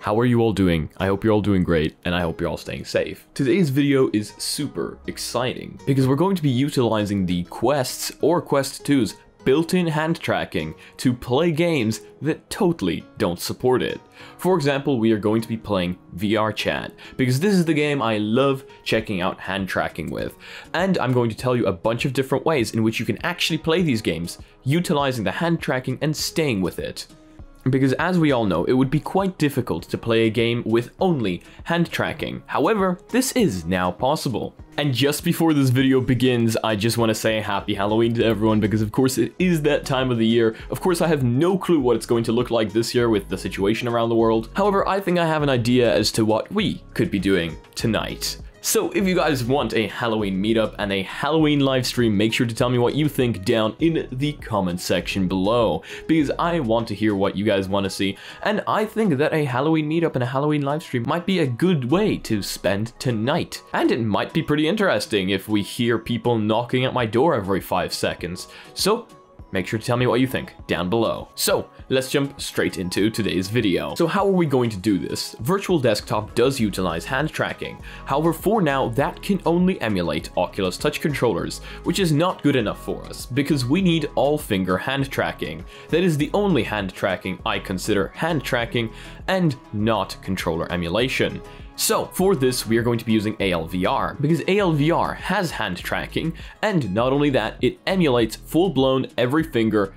How are you all doing? I hope you're all doing great, and I hope you're all staying safe. Today's video is super exciting because we're going to be utilizing the Quest's or Quest 2's built-in hand tracking to play games that totally don't support it. For example, we are going to be playing VRChat because this is the game I love checking out hand tracking with, and I'm going to tell you a bunch of different ways in which you can actually play these games utilizing the hand tracking and staying with it. Because as we all know, it would be quite difficult to play a game with only hand tracking. However, this is now possible. And just before this video begins, I just want to say happy Halloween to everyone because of course it is that time of the year. Of course, I have no clue what it's going to look like this year with the situation around the world. However, I think I have an idea as to what we could be doing tonight. So if you guys want a Halloween meetup and a Halloween live stream, make sure to tell me what you think down in the comment section below, because I want to hear what you guys want to see, and I think that a Halloween meetup and a Halloween live stream might be a good way to spend tonight. And it might be pretty interesting if we hear people knocking at my door every 5 seconds. So make sure to tell me what you think down below. So let's jump straight into today's video. So how are we going to do this? Virtual Desktop does utilize hand tracking. However, for now, that can only emulate Oculus touch controllers, which is not good enough for us because we need all finger hand tracking. That is the only hand tracking I consider hand tracking and not controller emulation. So for this, we are going to be using ALVR because ALVR has hand tracking, and not only that, it emulates full-blown every finger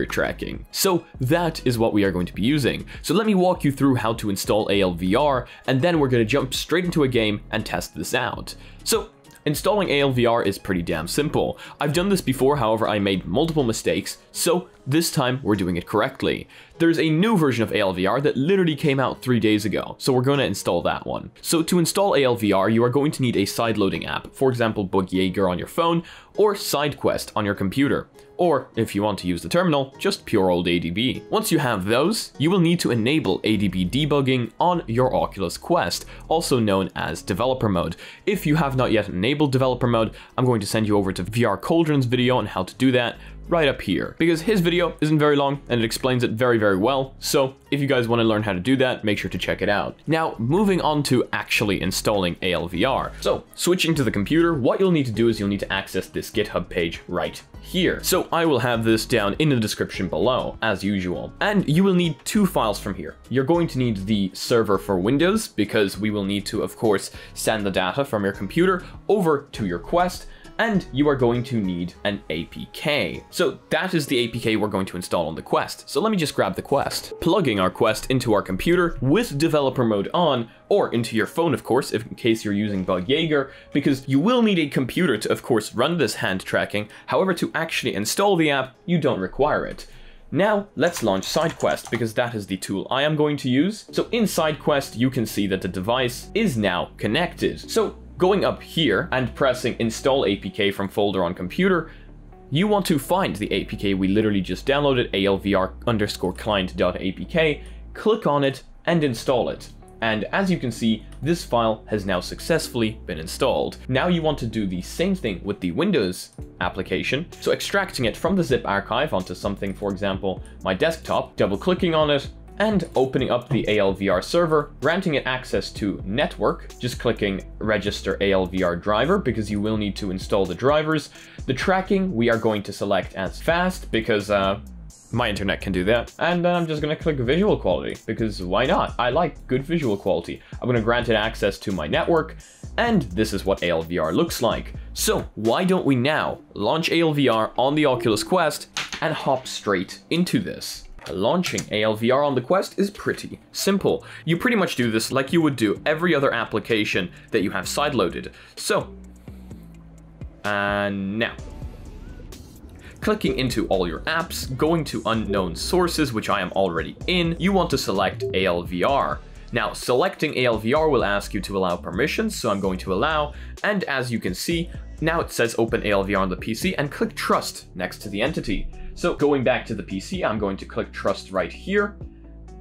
tracking. So that is what we are going to be using. So let me walk you through how to install ALVR, and then we're going to jump straight into a game and test this out. So installing ALVR is pretty damn simple. I've done this before, however I made multiple mistakes, so this time we're doing it correctly. There's a new version of ALVR that literally came out 3 days ago, so we're going to install that one. So to install ALVR, you are going to need a sideloading app, for example Bug Jaeger on your phone, or SideQuest on your computer. Or, if you want to use the terminal, just pure old ADB. Once you have those, you will need to enable ADB debugging on your Oculus Quest, also known as developer mode. If you have not yet enabled developer mode, I'm going to send you over to VR Cauldron's video on how to do that right up here, because his video isn't very long and it explains it very well. So if you guys want to learn how to do that, make sure to check it out. Now, moving on to actually installing ALVR. So switching to the computer, what you'll need to do is you'll need to access this GitHub page right here. So I will have this down in the description below as usual, and you will need 2 files from here. You're going to need the server for Windows because we will need to, of course, send the data from your computer over to your Quest, and you are going to need an APK. So that is the APK we're going to install on the Quest. So let me just grab the Quest. Plugging our Quest into our computer with developer mode on, or into your phone, of course, if in case you're using Bug Jaeger, because you will need a computer to, of course, run this hand tracking. However, to actually install the app, you don't require it. Now, let's launch SideQuest because that is the tool I am going to use. So in SideQuest, you can see that the device is now connected. So going up here and pressing install APK from folder on computer, you want to find the APK we literally just downloaded, ALVR_client.apk, click on it and install it. And as you can see, this file has now successfully been installed. Now you want to do the same thing with the Windows application. So extracting it from the zip archive onto something, for example, my desktop, double clicking on it, and opening up the ALVR server, granting it access to network, just clicking register ALVR driver because you will need to install the drivers. The tracking we are going to select as fast because my internet can do that. And then I'm just going to click visual quality because why not? I like good visual quality. I'm going to grant it access to my network, and this is what ALVR looks like. So why don't we now launch ALVR on the Oculus Quest and hop straight into this. Launching ALVR on the Quest is pretty simple. You pretty much do this like you would do every other application that you have sideloaded. So, and now, clicking into all your apps, going to unknown sources, which I am already in, you want to select ALVR. Now, selecting ALVR will ask you to allow permissions, so I'm going to allow, and as you can see, now it says open ALVR on the PC and click trust next to the entity. So going back to the PC, I'm going to click trust right here,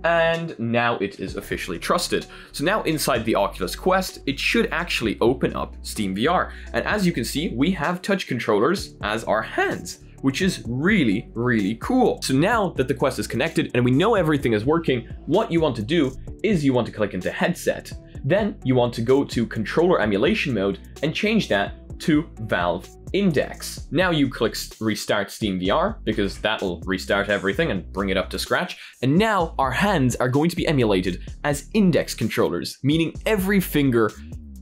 and now it is officially trusted. So now inside the Oculus Quest, it should actually open up SteamVR. And as you can see, we have touch controllers as our hands, which is really, really cool. So now that the Quest is connected and we know everything is working, what you want to do is you want to click into headset. Then you want to go to controller emulation mode and change that to Valve Index. Now you click restart SteamVR because that'll restart everything and bring it up to scratch. And now our hands are going to be emulated as index controllers, meaning every finger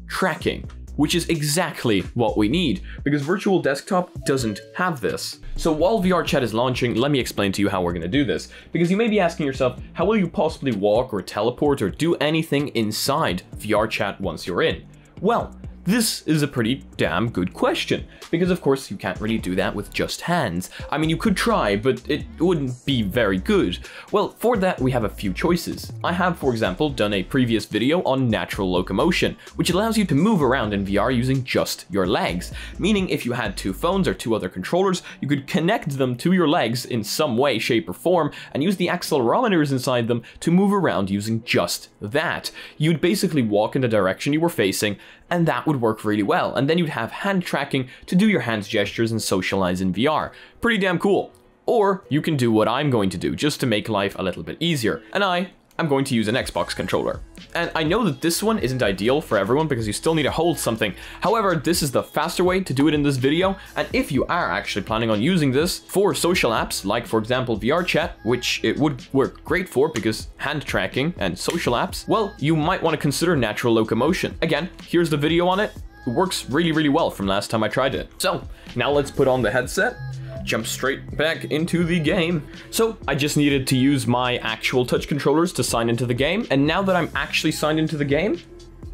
tracking, which is exactly what we need because Virtual Desktop doesn't have this. So while VRChat is launching, let me explain to you how we're going to do this, because you may be asking yourself, how will you possibly walk or teleport or do anything inside VRChat once you're in? Well, this is a pretty damn good question, because of course you can't really do that with just hands. I mean, you could try, but it wouldn't be very good. Well, for that we have a few choices. I have, for example, done a previous video on natural locomotion, which allows you to move around in VR using just your legs. Meaning if you had two phones or two other controllers, you could connect them to your legs in some way, shape or form, and use the accelerometers inside them to move around using just that. You'd basically walk in the direction you were facing, and that would work really well. And then you'd have hand tracking to do your hands gestures and socialize in VR. Pretty damn cool. Or you can do what I'm going to do just to make life a little bit easier. And I'm going to use an Xbox controller. And I know that this one isn't ideal for everyone because you still need to hold something. However, this is the faster way to do it in this video. And if you are actually planning on using this for social apps, like for example VRChat, which it would work great for because hand tracking and social apps, well, you might want to consider natural locomotion. Again, here's the video on it. It works really, really well from last time I tried it. So now let's put on the headset. Jump straight back into the game. So I just needed to use my actual touch controllers to sign into the game. And now that I'm actually signed into the game,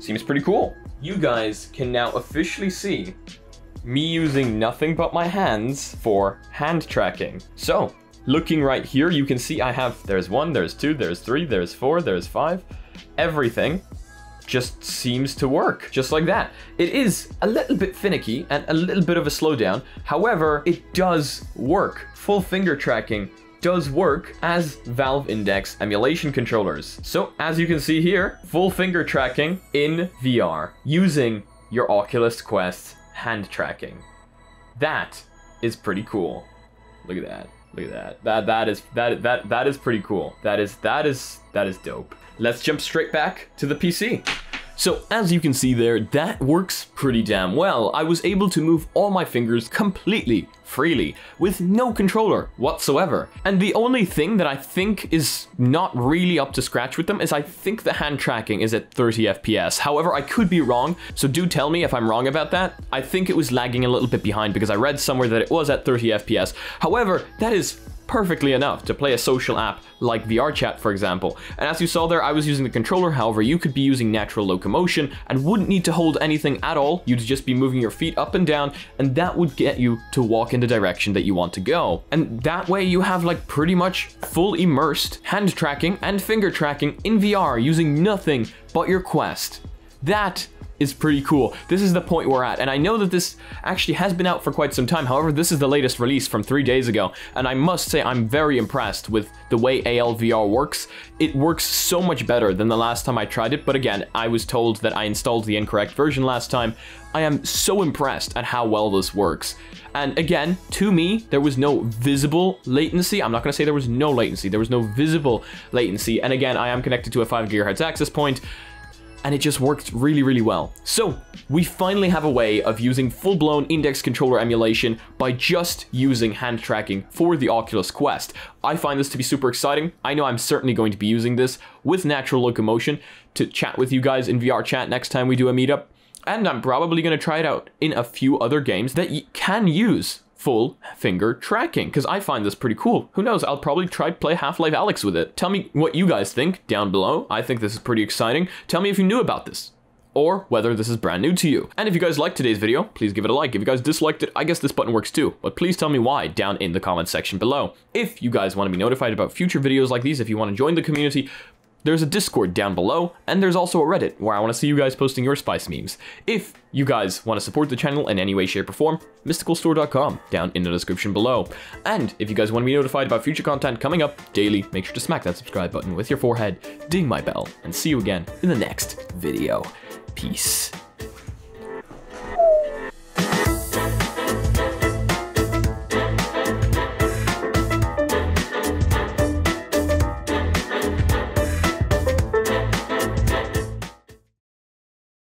seems pretty cool. You guys can now officially see me using nothing but my hands for hand tracking. So looking right here, you can see I have, there's 1, there's 2, there's 3, there's 4, there's 5, everything just seems to work, just like that. It is a little bit finicky and a little bit of a slowdown. However, it does work. Full finger tracking does work as Valve Index emulation controllers. So as you can see here, full finger tracking in VR using your Oculus Quest hand tracking. That is pretty cool. Look at that. Look at that. That is pretty cool. That is dope. Let's jump straight back to the PC. So as you can see there, that works pretty damn well. I was able to move all my fingers completely freely with no controller whatsoever. And the only thing that I think is not really up to scratch with them is I think the hand tracking is at 30 FPS. However, I could be wrong, so do tell me if I'm wrong about that. I think it was lagging a little bit behind because I read somewhere that it was at 30 FPS. However, that is perfectly enough to play a social app like VRChat, for example. And as you saw there, I was using the controller. However, you could be using natural locomotion and wouldn't need to hold anything at all. You'd just be moving your feet up and down, and that would get you to walk in the direction that you want to go. And that way you have like pretty much full immersed hand tracking and finger tracking in VR using nothing but your Quest. That is pretty cool. This is the point we're at, and I know that this actually has been out for quite some time. However, this is the latest release from 3 days ago, and I must say I'm very impressed with the way ALVR works. It works so much better than the last time I tried it, but again, I was told that I installed the incorrect version last time. I am so impressed at how well this works. And again, to me, there was no visible latency. I'm not going to say there was no latency. There was no visible latency. And again, I am connected to a 5 GHz access point, and it just worked really, really well. So we finally have a way of using full-blown index controller emulation by just using hand tracking for the Oculus Quest. I find this to be super exciting. I know I'm certainly going to be using this with natural locomotion to chat with you guys in VRChat next time we do a meetup. And I'm probably going to try it out in a few other games that can use full finger tracking, because I find this pretty cool. Who knows, I'll probably try to play Half-Life Alyx with it. Tell me what you guys think down below. I think this is pretty exciting. Tell me if you knew about this, or whether this is brand new to you. And if you guys liked today's video, please give it a like. If you guys disliked it, I guess this button works too, but please tell me why down in the comment section below. If you guys want to be notified about future videos like these, if you want to join the community, there's a Discord down below, and there's also a Reddit where I want to see you guys posting your spice memes. If you guys want to support the channel in any way, shape, or form, mysticalstore.com down in the description below. And if you guys want to be notified about future content coming up daily, make sure to smack that subscribe button with your forehead, ding my bell, and see you again in the next video. Peace.